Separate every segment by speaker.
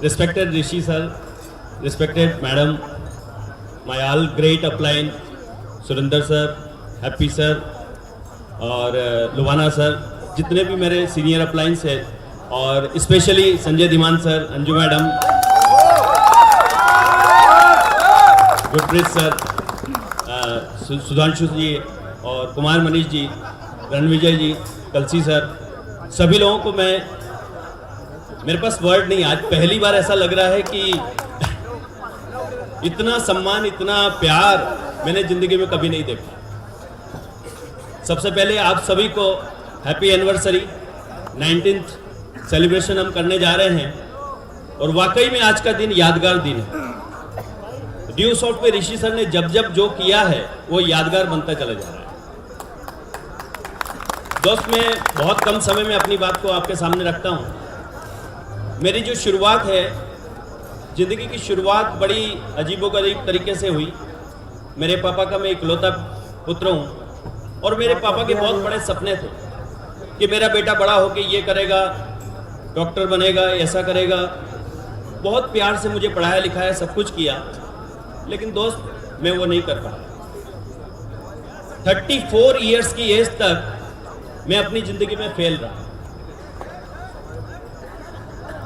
Speaker 1: respected Rishi sir, respected madam, my all great upline, Surendra sir, happy sir और Lubana sir, जितने भी मेरे senior अपलाइंस हैं और specially Sanjay Dhiman sir, Anju madam, Gurpreet sir, Sudhanshu ji और कुमार मनीष जी, रणविजय जी, कलसी सर, सभी लोगों को मेरे पास वर्ड नहीं, आज पहली बार ऐसा लग रहा है कि इतना सम्मान, इतना प्यार मैंने ज़िंदगी में कभी नहीं देखा। सबसे पहले आप सभी को हैप्पी एनिवर्सरी 19th सेलिब्रेशन हम करने जा रहे हैं और वाकई में आज का दिन यादगार दिन है। ड्यू सॉफ्ट पे ऋषि सर ने जब जब जो किया है वो यादगार बनता चला जा रहा है। दोस्त, मैं बहुत कम समय में अपनी बात को आपके सामने रखता हूँ। मेरी जो शुरुआत है, ज़िंदगी की शुरुआत बड़ी अजीबोगरीब तरीके से हुई। मेरे पापा का मैं इकलौता पुत्र हूँ और मेरे पापा के बहुत बड़े सपने थे कि मेरा बेटा बड़ा होकर ये करेगा, डॉक्टर बनेगा, ऐसा करेगा। बहुत प्यार से मुझे पढ़ाया लिखाया, सब कुछ किया, लेकिन दोस्त मैं वो नहीं कर पाया। 34 इयर्स की एज तक मैं अपनी ज़िंदगी में फेल रहा।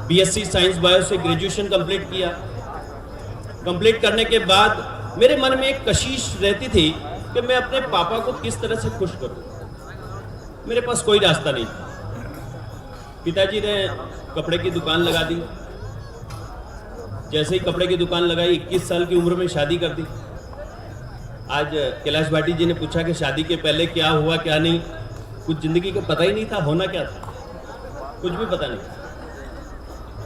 Speaker 1: बीएससी साइंस बायो से ग्रेजुएशन कंप्लीट किया। कंप्लीट करने के बाद मेरे मन में एक कशिश रहती थी कि मैं अपने पापा को किस तरह से खुश करूं। मेरे पास कोई रास्ता नहीं था। पिताजी ने कपड़े की दुकान लगा दी। जैसे ही कपड़े की दुकान लगाई, 21 साल की उम्र में शादी कर दी। आज कैलाश भाटी जी ने पूछा कि शादी के पहले क्या हुआ क्या नहीं, कुछ ज़िंदगी को पता ही नहीं था, होना क्या था, कुछ भी पता नहीं।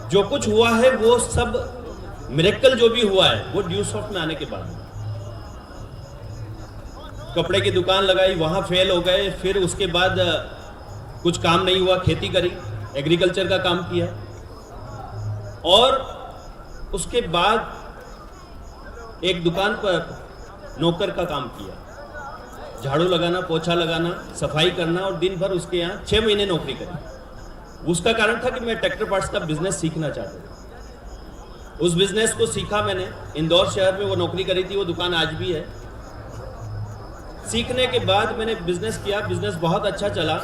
Speaker 1: जो कुछ हुआ है वो सब मिरेकल जो भी हुआ है वो ड्यू सॉफ्ट में आने के बाद। कपड़े की दुकान लगाई, वहाँ फेल हो गए। फिर उसके बाद कुछ काम नहीं हुआ, खेती करी, एग्रीकल्चर का काम किया और उसके बाद एक दुकान पर नौकर का काम किया। झाड़ू लगाना, पोछा लगाना, सफाई करना और दिन भर उसके यहाँ 6 महीने नौकरी करी। उसका कारण था कि मैं ट्रैक्टर पार्ट्स का बिजनेस सीखना चाहता था। उस बिजनेस को सीखा मैंने। इंदौर शहर में वो नौकरी करी थी, वो दुकान आज भी है। सीखने के बाद मैंने बिजनेस किया, बिजनेस बहुत अच्छा चला,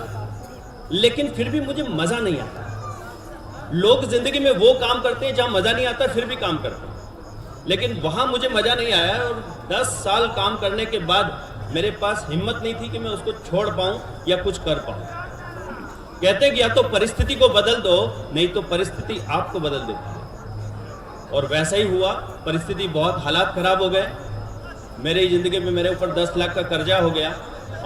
Speaker 1: लेकिन फिर भी मुझे मज़ा नहीं आता। लोग ज़िंदगी में वो काम करते हैं जहाँ मज़ा नहीं आता, फिर भी काम करते हैं, लेकिन वहाँ मुझे मज़ा नहीं आया। और 10 साल काम करने के बाद मेरे पास हिम्मत नहीं थी कि मैं उसको छोड़ पाऊँ या कुछ कर पाऊँ। कहते हैं कि या तो परिस्थिति को बदल दो, नहीं तो परिस्थिति आपको बदल देती है। और वैसा ही हुआ। परिस्थिति, बहुत हालात ख़राब हो गए। मेरी ज़िंदगी में मेरे ऊपर 10 लाख का कर्जा हो गया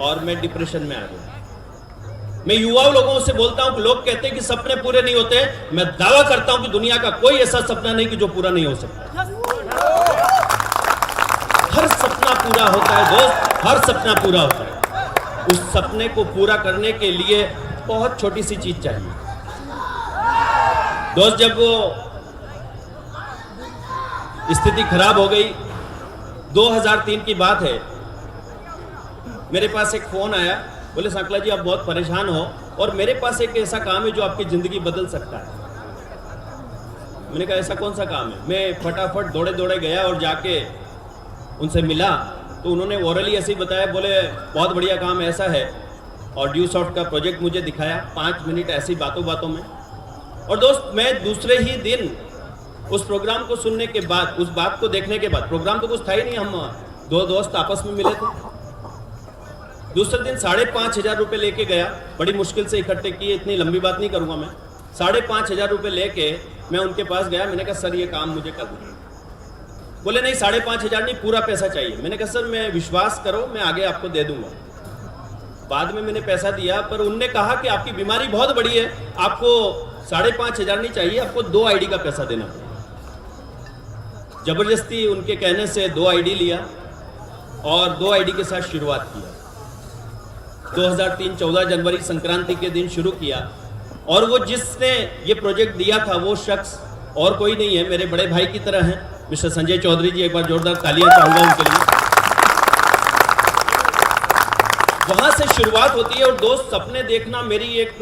Speaker 1: और मैं डिप्रेशन में आ गया। मैं युवा लोगों से बोलता हूं कि लोग कहते हैं कि सपने पूरे नहीं होते। मैं दावा करता हूं कि दुनिया का कोई ऐसा सपना नहीं कि जो पूरा नहीं हो सकता। हर सपना पूरा होता है दोस्त, हर सपना पूरा होता है। उस सपने को पूरा करने के लिए बहुत छोटी सी चीज चाहिए दोस्त। जब वो स्थिति खराब हो गई, 2003 की बात है, मेरे पास एक फ़ोन आया। बोले सांकला जी आप बहुत परेशान हो और मेरे पास एक ऐसा काम है जो आपकी ज़िंदगी बदल सकता है। मैंने कहा ऐसा कौन सा काम है? मैं फटाफट दौड़े दौड़े गया और जाके उनसे मिला तो उन्होंने ओरली ऐसे ही बताया। बोले बहुत बढ़िया काम ऐसा है, और ड्यू सॉफ्ट का प्रोजेक्ट मुझे दिखाया 5 मिनट ऐसी बातों बातों में। और दोस्त, मैं दूसरे ही दिन उस प्रोग्राम को सुनने के बाद, उस बात को देखने के बाद, प्रोग्राम तो कुछ था ही नहीं, हम 2 दोस्त आपस में मिले थे। दूसरे दिन 5,500 रुपये लेके गया। बड़ी मुश्किल से इकट्ठे किए, इतनी लंबी बात नहीं करूँगा मैं। 5,500 रुपये लेके मैं उनके पास गया। मैंने कहा सर ये काम मुझे कर दो। बोले नहीं 5,500 नहीं, पूरा पैसा चाहिए। मैंने कहा सर मैं, विश्वास करो मैं आगे आपको दे दूंगा। बाद में मैंने पैसा दिया, पर उनने कहा कि आपकी बीमारी बहुत बड़ी है, आपको 5,500 नहीं चाहिए, आपको 2 आईडी का पैसा देना पड़ेगा। जबरदस्ती उनके कहने से 2 आईडी लिया और 2 आईडी के साथ शुरुआत किया। 2003 14 जनवरी संक्रांति के दिन शुरू किया। और वो जिसने ये प्रोजेक्ट दिया था वो शख्स और कोई नहीं है, मेरे बड़े भाई की तरह हैं, मिस्टर संजय चौधरी जी। एक बार जोरदार तालियां चाहूँगा उनके लिए। वहाँ से शुरुआत होती है। और दोस्त, सपने देखना मेरी एक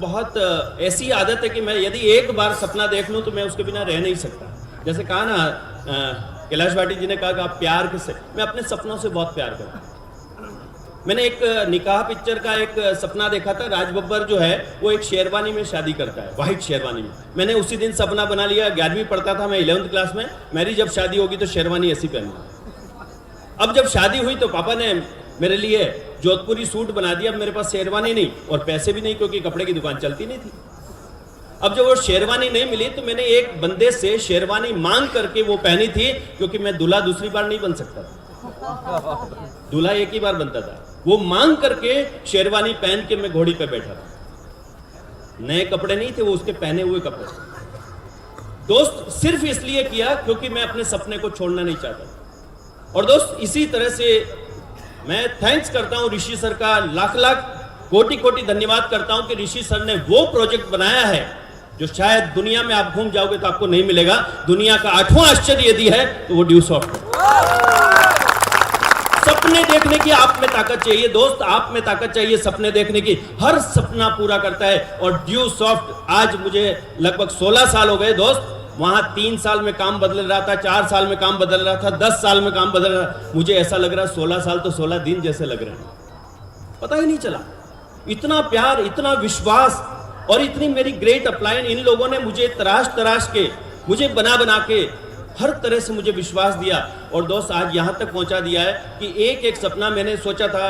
Speaker 1: बहुत ऐसी आदत है कि मैं यदि एक बार सपना देख लूं तो मैं उसके बिना रह नहीं सकता। जैसे कहा ना कैलाश भाटी जी ने कहा कि आप प्यार किससे, मैं अपने सपनों से बहुत प्यार करता हूँ। मैंने एक निकाह पिक्चर का एक सपना देखा था, राज बब्बर जो है वो एक शेरवानी में शादी करता है, वाइट शेरवानी में। मैंने उसी दिन सपना बना लिया, 11वीं पढ़ता था मैं, 11th क्लास में, मेरी जब शादी होगी तो शेरवानी ऐसी पहनूंगा। अब जब शादी हुई तो पापा ने मेरे लिए जोधपुरी सूट बना दिया। अब मेरे पास शेरवानी नहीं और पैसे भी नहीं, क्योंकि कपड़े की दुकान चलती नहीं थी। अब जब वो शेरवानी नहीं मिली तो मैंने एक बंदे से शेरवानी मांग करके वो पहनी थी, क्योंकि मैं दूल्हा दूसरी बार नहीं बन सकता था, दूल्हा एक ही बार बनता था। वो मांग करके शेरवानी पहन के मैं घोड़ी पे बैठा था। नए कपड़े नहीं थे, वो उसके पहने हुए कपड़े। दोस्त सिर्फ इसलिए किया क्योंकि मैं अपने सपने को छोड़ना नहीं चाहता। और दोस्त इसी तरह से मैं थैंक्स करता हूं ऋषि सर का, लाख लाख कोटि कोटि धन्यवाद करता हूं कि ऋषि सर ने वो प्रोजेक्ट बनाया है जो शायद दुनिया में आप घूम जाओगे तो आपको नहीं मिलेगा। दुनिया का 8वां आश्चर्य यदि है तो वो ड्यूसॉफ्ट है। सपने देखने की आप में ताकत चाहिए दोस्त, आप में ताकत चाहिए सपने देखने की। हर सपना पूरा करता है। और ड्यूसॉफ्ट आज मुझे लगभग 16 साल हो गए दोस्त। वहां 3 साल में काम बदल रहा था, 4 साल में काम बदल रहा था, 10 साल में काम बदल रहा। मुझे ऐसा लग रहा है 16 साल तो 16 दिन जैसे लग रहे हैं, पता ही नहीं चला। इतना प्यार, इतना विश्वास और इतनी मेरी ग्रेट अपलाइन। इन लोगों ने मुझे तराश तराश के, मुझे बना बना के हर तरह से मुझे विश्वास दिया। और दोस्त आज यहां तक पहुंचा दिया है कि एक एक सपना मैंने सोचा था।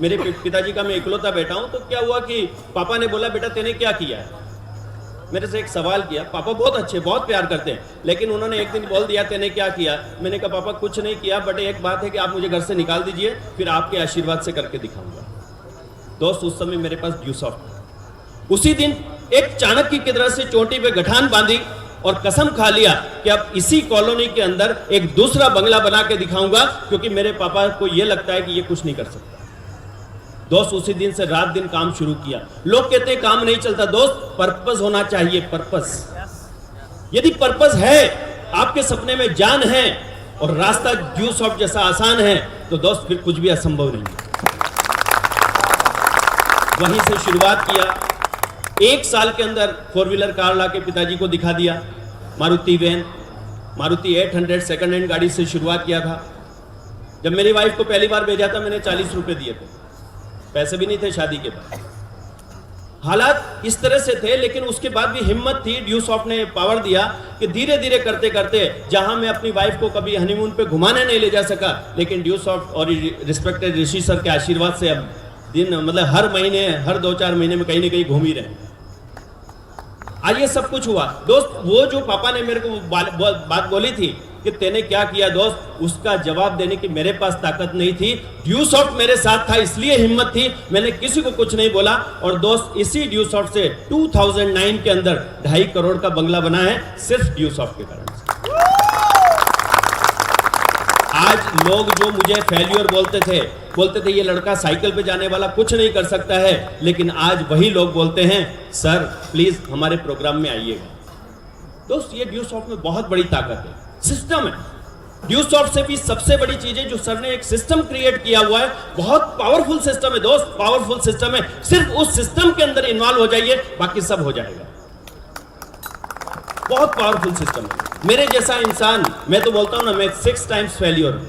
Speaker 1: मेरे पिताजी का मैं इकलौता बेटा हूं, तो क्या हुआ कि पापा ने बोला बेटा तेने क्या किया है। मेरे से एक सवाल किया। पापा बहुत अच्छे, बहुत प्यार करते हैं, लेकिन उन्होंने एक दिन बोल दिया तेने क्या किया। मैंने कहा पापा कुछ नहीं किया, बट एक बात है कि आप मुझे घर से निकाल दीजिए, फिर आपके आशीर्वाद से करके दिखाऊंगा। दोस्त उस समय मेरे पास ड्यूसॉफ्ट। उसी दिन एक चाणक्य की तरह से चोटी पे गठान बांधी और कसम खा लिया कि अब इसी कॉलोनी के अंदर एक दूसरा बंगला बना के दिखाऊंगा, क्योंकि मेरे पापा को यह लगता है कि ये कुछ नहीं कर सकता। दोस्त उसी दिन से रात दिन काम शुरू किया। लोग कहते हैं काम नहीं चलता, दोस्त पर्पस होना चाहिए। पर्पस, यदि पर्पस है, आपके सपने में जान है और रास्ता ड्यूसॉफ्ट जैसा आसान है, तो दोस्त फिर कुछ भी असंभव नहीं है। वहीं से शुरुआत किया। 1 साल के अंदर 4 व्हीलर कार लाके पिताजी को दिखा दिया। Maruti van, Maruti 800 second hand गाड़ी से शुरुआत किया था। जब मेरी वाइफ को पहली बार भेजा था मैंने 40 रुपए दिए थे, पैसे भी नहीं थे शादी के बाद। हालात इस तरह से थे, लेकिन उसके बाद भी हिम्मत थी। ड्यूसॉफ्ट ने पावर दिया कि धीरे धीरे करते करते, जहां मैं अपनी वाइफ को कभी हनीमून पे घुमाने नहीं ले जा सका, लेकिन ड्यूसॉफ्ट और रिस्पेक्टेड ऋषि सर के आशीर्वाद से अब दिन मतलब हर महीने, हर 2-4 महीने में कहीं ना कहीं घूम ही रहे। आज ये सब कुछ हुआ दोस्त। वो जो पापा ने मेरे को बात बोली थी कि तेने क्या किया दोस्त, उसका जवाब देने की मेरे पास ताकत नहीं थी। ड्यूसॉफ्ट मेरे साथ था, इसलिए हिम्मत थी। मैंने किसी को कुछ नहीं बोला। और दोस्त इसी ड्यूसॉफ्ट से 2009 के अंदर 2.5 करोड़ का बंगला बना है, सिर्फ ड्यूसॉफ्ट के कारण से। आज लोग जो मुझे फेल्यूर बोलते थे ये लड़का साइकिल पे जाने वाला कुछ नहीं कर सकता है, लेकिन आज वही लोग बोलते हैं सर प्लीज हमारे प्रोग्राम में आइएगा। दोस्त ये ड्यूसॉफ्ट में बहुत बड़ी ताकत है, सिस्टम है। ड्यूसॉफ्ट से भी सबसे बड़ी चीज है जो सर ने एक सिस्टम क्रिएट किया हुआ है, बहुत पावरफुल सिस्टम है दोस्त, पावरफुल सिस्टम है। सिर्फ उस सिस्टम के अंदर इन्वॉल्व हो जाइए, बाकी सब हो जाएगा। बहुत पावरफुल सिस्टम है। मेरे जैसा इंसान, मैं तो बोलता हूं ना, मैं 6 टाइम्स फेल्यूर,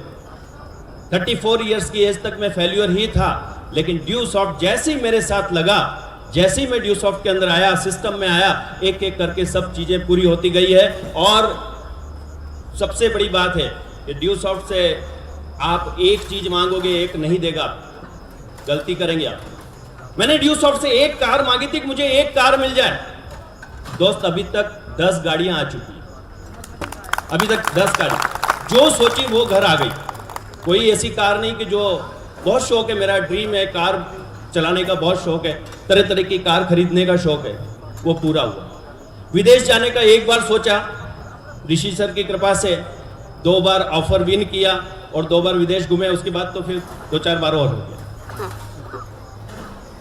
Speaker 1: 34 इयर्स की एज तक मैं फेल्यूर ही था। लेकिन ड्यूसॉफ्ट जैसे ही मेरे साथ लगा, जैसे ही मैं ड्यूसॉफ्ट के अंदर आया, सिस्टम में आया, एक एक करके सब चीजें पूरी होती गई है। और सबसे बड़ी बात है कि ड्यूसॉफ्ट से आप एक चीज मांगोगे, एक नहीं देगा, गलती करेंगे आप। मैंने ड्यूसॉफ्ट से एक कार मांगी थी कि मुझे एक कार मिल जाए। दोस्त अभी तक 10 गाड़ियां आ चुकी, अभी तक 10 गाड़ी जो सोची वो घर आ गई। कोई ऐसी कार नहीं कि जो, बहुत शौक है, मेरा ड्रीम है, कार चलाने का बहुत शौक है, तरह तरह की कार खरीदने का शौक है, वो पूरा हुआ। विदेश जाने का एक बार सोचा, ऋषि सर की कृपा से 2 बार ऑफर विन किया और 2 बार विदेश घूमे। उसके बाद तो फिर 2-4 बार और हो गया।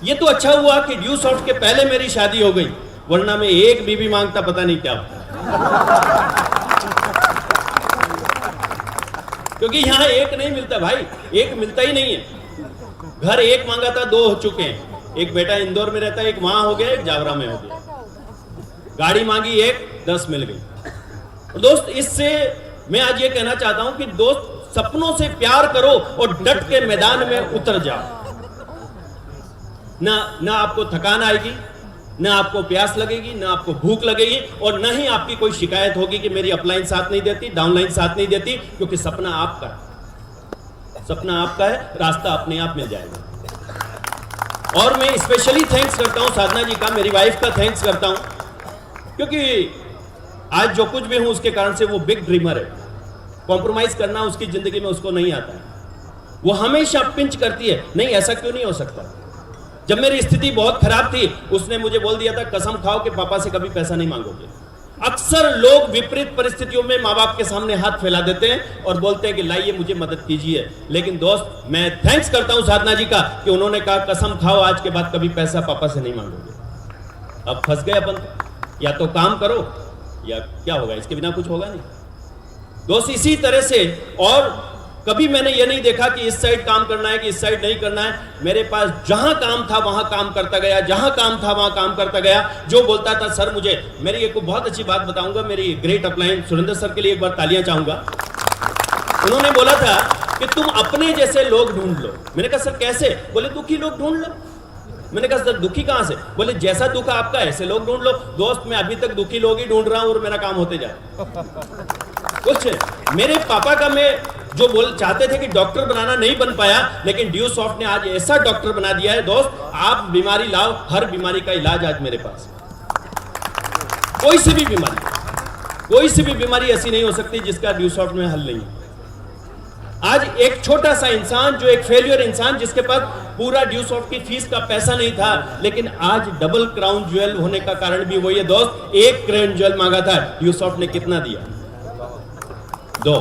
Speaker 1: ये तो अच्छा हुआ कि ड्यूसॉफ्ट के पहले मेरी शादी हो गई, वरना मैं एक बीवी मांगता पता नहीं क्या होता। क्योंकि यहां एक नहीं मिलता भाई, एक मिलता ही नहीं है। घर एक मांगा था, 2 हो चुके हैं, एक बेटा इंदौर में रहता है, एक वहां हो गया, एक जावरा में हो गया। गाड़ी मांगी एक, 10 मिल गई। और दोस्त, इससे मैं आज ये कहना चाहता हूं कि दोस्त, सपनों से प्यार करो और डट के मैदान में उतर जाओ। ना आपको थकान आएगी, ना आपको प्यास लगेगी, ना आपको भूख लगेगी, और ना ही आपकी कोई शिकायत होगी कि मेरी अपलाइन साथ नहीं देती, डाउनलाइन साथ नहीं देती, क्योंकि सपना आपका है। सपना आपका है, रास्ता अपने आप मिल जाएगा। और मैं स्पेशली थैंक्स करता हूं साधना जी का, मेरी वाइफ का थैंक्स करता हूं, क्योंकि आज जो कुछ भी हूं उसके कारण से वो बिग ड्रीमर है। कॉम्प्रोमाइज करना उसकी जिंदगी में उसको नहीं आता है। वो हमेशा पिंच करती है, नहीं ऐसा क्यों नहीं हो सकता। जब मेरी स्थिति बहुत खराब थी, उसने मुझे बोल दिया था, कसम खाओ कि पापा से कभी पैसा नहीं मांगोगे। अक्सर लोग विपरीत परिस्थितियों में माँ बाप के सामने हाथ फैला देते हैं और बोलते हैं कि लाइए मुझे मदद कीजिए। लेकिन दोस्त, मैं थैंक्स करता हूं साधना जी का कि उन्होंने कहा, कसम खाओ आज के बाद कभी पैसा पापा से नहीं मांगोगे। अब फंस गए अपन, या तो काम करो या क्या होगा, इसके बिना कुछ होगा नहीं दोस्त। इसी तरह से, और कभी मैंने ये नहीं देखा कि इस साइड काम करना है कि इस साइड नहीं करना है। मेरे पास जहां काम था वहां काम करता गया, जहां काम था वहां काम करता गया। जो बोलता था, सर मुझे, मेरी एक बहुत अच्छी बात बताऊंगा, मेरी ग्रेट अपलाइन सुरेंद्र सर के लिए एक बार तालियां चाहूंगा। उन्होंने बोला था कि तुम अपने जैसे लोग ढूंढ लो। मैंने कहा सर कैसे? बोले दुखी लोग ढूंढ लो। मैंने कहा सर दुखी कहां से? बोले जैसा दुख आपका ऐसे लोग ढूंढ लो। दोस्त, मैं अभी तक दुखी लोग ही ढूंढ रहा हूं और मेरा काम होते जाए। कुछ मेरे पापा का, मैं जो चाहते थे कि डॉक्टर बनाना, नहीं बन पाया, लेकिन ड्यूसॉफ्ट ने आज ऐसा डॉक्टर बना दिया है। दोस्त, आप बीमारी लाओ, हर बीमारी का इलाज आज मेरे पास। कोई सी भी बीमारी ऐसी नहीं हो सकती जिसका ड्यूसॉफ्ट में हल नहीं है। आज एक छोटा सा इंसान, जो एक फेलियर इंसान, जिसके पास पूरा ड्यूसॉफ्ट की फीस का पैसा नहीं था, लेकिन आज डबल क्राउन ज्वेल होने का कारण भी वही है। दोस्त, एक क्राउन ज्वेल मांगा था, ड्यूसॉफ्ट ने कितना दिया? 2।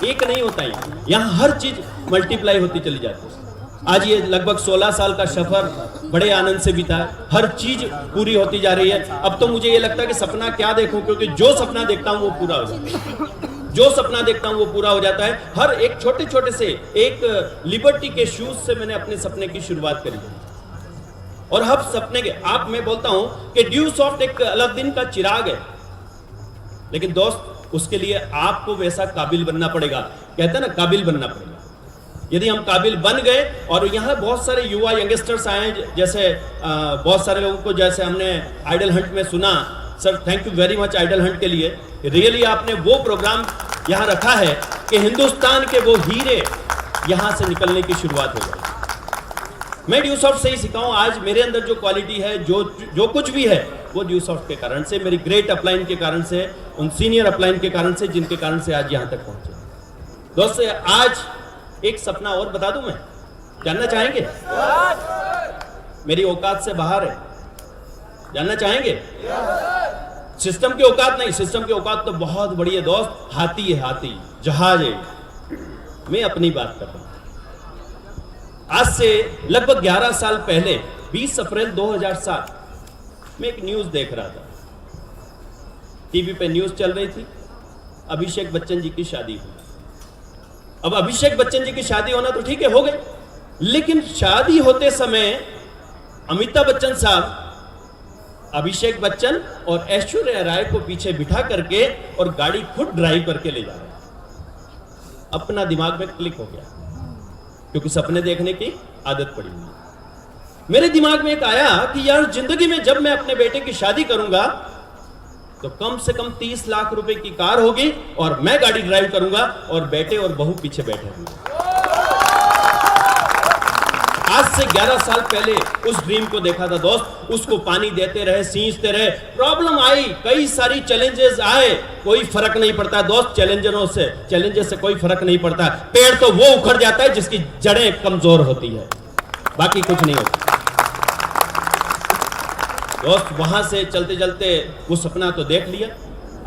Speaker 1: एक नहीं होता है, यहां हर चीज मल्टीप्लाई होती चली जाती है। आज ये लगभग 16 साल का सफर बड़े आनंद से बीता है, हर चीज पूरी होती जा रही है। अब तो मुझे ये लगता है कि सपना क्या देखूं, क्योंकि जो सपना देखता हूं वो पूरा हो जाता है। जो सपना देखता हूं वो पूरा हो जाता है। हर एक छोटे छोटे से, एक लिबर्टी के शूज से मैंने अपने सपने की शुरुआत करी, और अब सपने के, आप, मैं बोलता हूं कि ड्यूसॉफ्ट एक अलग दिन का चिराग है, लेकिन दोस्त, उसके लिए आपको वैसा काबिल बनना पड़ेगा। कहते हैं ना, काबिल बनना पड़ेगा। यदि हम काबिल बन गए, और यहाँ बहुत सारे युवा यंगस्टर्स आए, जैसे बहुत सारे लोगों को, जैसे हमने आइडल हंट में सुना, sir thank you very much idol hunt के लिए। रियली आपने वो प्रोग्राम यहाँ रखा है कि हिंदुस्तान के वो हीरे यहाँ से निकलने की शुरुआत हो जाए। मैं ड्यूसॉफ्ट से ही सीखा हूं। आज मेरे अंदर जो क्वालिटी है, जो कुछ भी है, वो ड्यूसॉफ्ट के कारण से, मेरी ग्रेट अपलाइन के कारण से, उन सीनियर अपलाइन के कारण से, जिनके कारण से आज यहां तक पहुंचे। दोस्त, आज एक सपना और बता दूं मैं, जानना चाहेंगे? मेरी औकात से बाहर है, जानना चाहेंगे? सिस्टम की औकात नहीं, सिस्टम की औकात तो बहुत बड़ी है दोस्त। हाथी है, हाथी, जहाज है। मैं अपनी बात कर रहा हूं। आज से लगभग 11 साल पहले, 20 अप्रैल 2007, मैं एक न्यूज देख रहा था। टीवी पे न्यूज चल रही थी, अभिषेक बच्चन जी की शादी हुई। अब अभिषेक बच्चन जी की शादी होना तो ठीक है, हो गई, लेकिन शादी होते समय अमिताभ बच्चन साहब अभिषेक बच्चन और ऐश्वर्या राय को पीछे बिठा करके और गाड़ी खुद ड्राइव करके ले जा रहे हैं। अपना दिमाग में क्लिक हो गया, क्योंकि सपने देखने की आदत पड़ी हुई। मेरे दिमाग में एक आया कि यार, जिंदगी में जब मैं अपने बेटे की शादी करूंगा तो कम से कम 30 लाख रुपए की कार होगी, और मैं गाड़ी ड्राइव करूंगा और बेटे और बहू पीछे बैठे होंगे। आज से 11 साल पहले उस ड्रीम को देखा था दोस्त। उसको पानी देते रहे, सींचते रहे। प्रॉब्लम आई, कई सारी चैलेंजेस आए, कोई फर्क नहीं पड़ता दोस्त। चैलेंजेस से कोई फर्क नहीं पड़ता। पेड़ तो वो उखड़ जाता है जिसकी जड़ें कमजोर होती है, बाकी कुछ नहीं होता दोस्त। वहां से चलते चलते वो सपना तो देख लिया।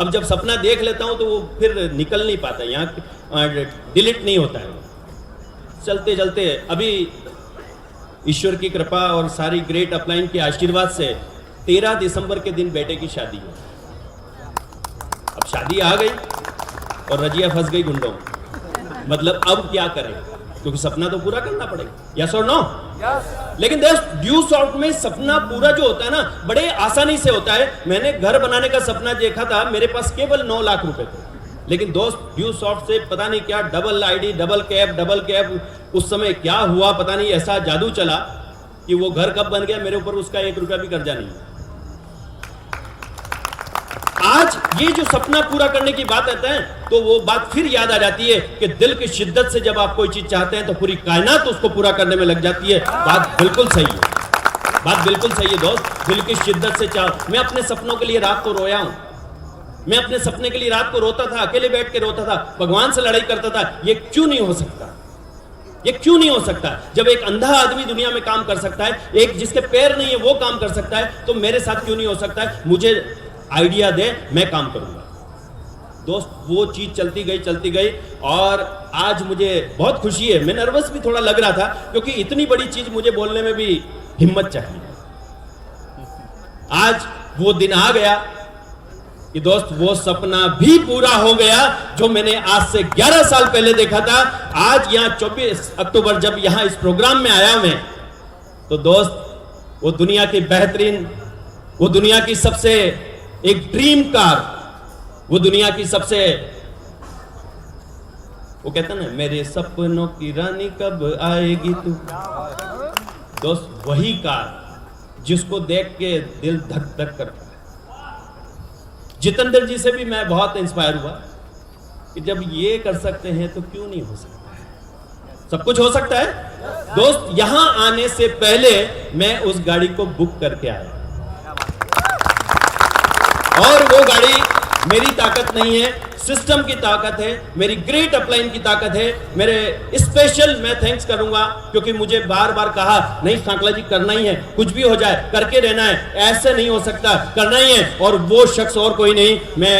Speaker 1: अब जब सपना देख लेता हूं तो वो फिर निकल नहीं पाता, यहाँ डिलीट नहीं होता है। चलते चलते अभी ईश्वर की कृपा और सारी ग्रेट अपलाइन के आशीर्वाद से 13 दिसंबर के दिन बेटे की शादी है। अब शादी आ गई और रजिया फंस गई गुंडों में। मतलब अब क्या करें, क्योंकि सपना तो पूरा करना पड़ेगा। यस और नो? लेकिन दोस्त ड्यू सॉफ्ट में सपना पूरा जो होता है ना, बड़े आसानी से होता है। मैंने घर बनाने का सपना देखा था, मेरे पास केवल 9 लाख रुपए थे, लेकिन दोस्त ड्यू सॉफ्ट से पता नहीं क्या डबल आईडी, डबल कैप, उस समय क्या हुआ पता नहीं, ऐसा जादू चला कि वो घर कब बन गया, मेरे ऊपर उसका 1 रुपया भी कर्जा नहीं। आज ये जो सपना पूरा करने की बात आते हैं तो वो बात फिर याद आ जाती है कि दिल की शिद्दत से जब आप कोई चीज चाहते हैं तो पूरी कायनात उसको पूरा करने में लग जाती है। बात बिल्कुल सही है, बात बिल्कुल सही है दोस्त। दिल की शिद्दत से चाह, मैं अपने सपनों के लिए रात को रोया हूं, मैं अपने सपने के लिए रात को रोता था, अकेले बैठ के रोता था, भगवान से लड़ाई करता था। ये क्यों नहीं हो सकता, ये क्यों नहीं हो सकता? जब एक अंधा आदमी दुनिया में काम कर सकता है, एक जिसके पैर नहीं है वो काम कर सकता है, तो मेरे साथ क्यों नहीं हो सकता है? मुझे आइडिया दे, मैं काम करूंगा। दोस्त वो चीज चलती गई और आज मुझे बहुत खुशी है। मैं नर्वस भी थोड़ा लग रहा था क्योंकि इतनी बड़ी चीज मुझे बोलने में भी हिम्मत चाहिए। आज वो दिन आ गया कि दोस्त वो सपना भी पूरा हो गया जो मैंने आज से 11 साल पहले देखा था। आज यहां 24 अक्टूबर जब यहां इस प्रोग्राम में आया मैं, तो दोस्त वो दुनिया की बेहतरीन, वो दुनिया की सबसे एक ड्रीम कार, वो दुनिया की सबसे, वो कहता ना मेरे सपनों की रानी कब आएगी तू, दोस्त वही कार जिसको देख के दिल धक धक करता है। जितेंद्र जी से भी मैं बहुत इंस्पायर हुआ कि जब ये कर सकते हैं तो क्यों नहीं हो सकता है, सब कुछ हो सकता है। दोस्त यहां आने से पहले मैं उस गाड़ी को बुक करके आया और वो गाड़ी मेरी ताकत नहीं है, सिस्टम की ताकत है, मेरी ग्रेट अपलाइन की ताकत है। मेरे स्पेशल मैं थैंक्स करूंगा क्योंकि मुझे बार बार कहा नहीं सांकला जी करना ही है, कुछ भी हो जाए करके रहना है, ऐसे नहीं हो सकता, करना ही है। और वो शख्स और कोई नहीं, मैं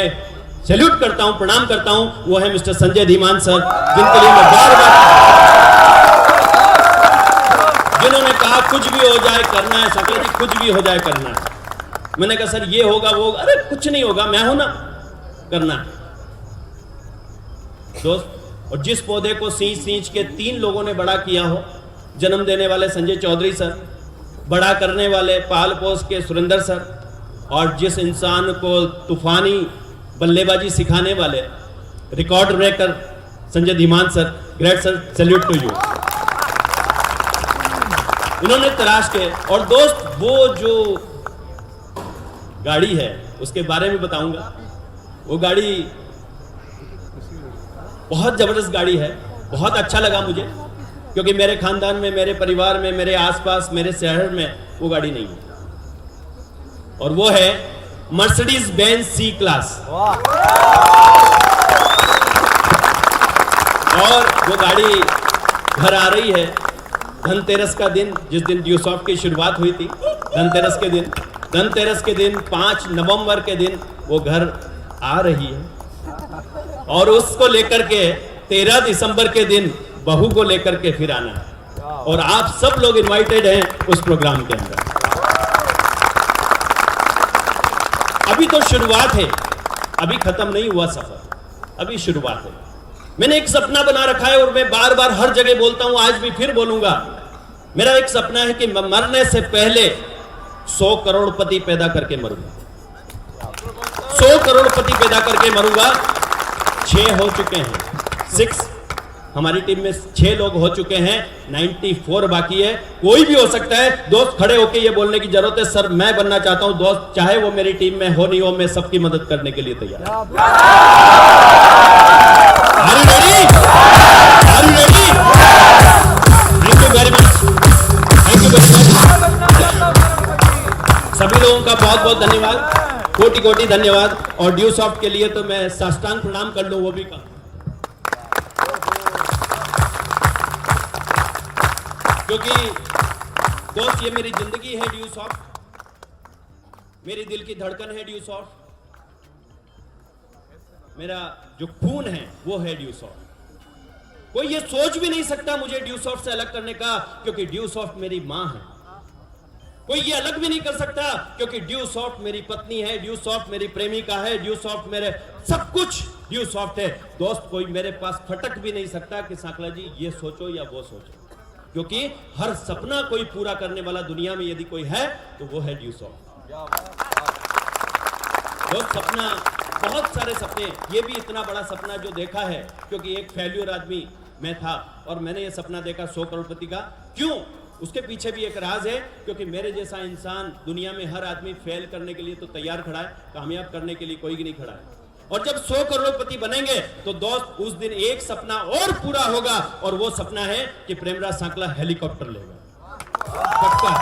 Speaker 1: सैल्यूट करता हूं, प्रणाम करता हूं, वो है मिस्टर संजय धीमान सर, जिनके लिए मैं बार जिन्होंने कहा कुछ भी हो जाए करना है सांकला जी, कुछ भी हो जाए करना है। मैंने कहा सर ये होगा वो, अरे कुछ नहीं होगा, मैं हूं ना, करना है। दोस्त और जिस पौधे को सींच के 3 लोगों ने बड़ा किया हो, जन्म देने वाले संजय चौधरी सर, बड़ा करने वाले पाल पोस के सुरेंद्र सर, और जिस इंसान को तूफानी बल्लेबाजी सिखाने वाले record breaker Sanjay Dhiman sir, great sir, salute to you. इन्होंने तराश के, और दोस्त वो जो गाड़ी है उसके बारे में बताऊंगा। वो गाड़ी बहुत जबरदस्त गाड़ी है, बहुत अच्छा लगा मुझे क्योंकि मेरे खानदान में, मेरे परिवार में, मेरे आसपास, मेरे शहर में वो गाड़ी नहीं है, और वो है मर्सिडीज बेंज सी क्लास। और वो गाड़ी घर आ रही है धनतेरस का दिन, जिस दिन ड्यू सॉफ्ट की शुरुआत हुई थी, धनतेरस के दिन 5 नवंबर के दिन वो घर आ रही है और उसको लेकर के 13 दिसंबर के दिन बहू को लेकर के फिर आना है, और आप सब लोग इनवाइटेड हैं उस प्रोग्राम के अंदर। अभी तो शुरुआत है, अभी खत्म नहीं हुआ सफर, अभी शुरुआत है। मैंने एक सपना बना रखा है और मैं बार बार हर जगह बोलता हूं, आज भी फिर बोलूंगा। मेरा एक सपना है कि मरने से पहले 100 करोड़पति पैदा करके मरूंगा, 100 करोड़पति पैदा करके मरूंगा। 6 हो चुके हैं, 6 हमारी टीम में 6 लोग हो चुके हैं, 94 बाकी है। कोई भी हो सकता है। दोस्त खड़े होके ये बोलने की जरूरत है सर मैं बनना चाहता हूं। दोस्त चाहे वो मेरी टीम में हो नहीं हो, मैं सबकी मदद करने के लिए तैयार हूं। Thank you very much, thank you very much. सभी लोगों का बहुत बहुत धन्यवाद, कोटि कोटि धन्यवाद। और ड्यू सॉफ्ट के लिए तो मैं साष्टांग प्रणाम कर लूं, वो भी कम, क्योंकि दोस्त ये मेरी जिंदगी है ड्यू सॉफ्ट, मेरी दिल की धड़कन है ड्यू सॉफ्ट, मेरा जो खून है वो है ड्यू सॉफ्ट। कोई ये सोच भी नहीं सकता मुझे ड्यू सॉफ्ट से अलग करने का, क्योंकि ड्यू सॉफ्ट मेरी मां है। कोई ये अलग भी नहीं कर सकता क्योंकि ड्यू सॉफ्ट मेरी पत्नी है, ड्यू सॉफ्ट मेरी प्रेमिका है, ड्यू सॉफ्ट मेरे सब कुछ ड्यू सॉफ्ट है। दोस्त कोई मेरे पास फटक भी नहीं सकता कि सांकला जी ये सोचो या वो सोचो। क्योंकि हर सपना कोई पूरा करने वाला दुनिया में यदि कोई है तो वो है ड्यूसॉफ्ट। बहुत सपना, बहुत सारे सपने, ये भी इतना बड़ा सपना जो देखा है, क्योंकि एक फेल्यूर आदमी मैं था और मैंने ये सपना देखा 100 करोड़पति का। क्यों? उसके पीछे भी एक राज है, क्योंकि मेरे जैसा इंसान दुनिया में हर आदमी फेल करने के लिए तो तैयार खड़ा है, कामयाब करने के लिए कोई भी नहीं खड़ा है। और जब 100 करोड़पति बनेंगे तो दोस्त उस दिन एक सपना और पूरा होगा, और वो सपना है कि प्रेमराज सांकला हेलीकॉप्टर लेगा। पक्का।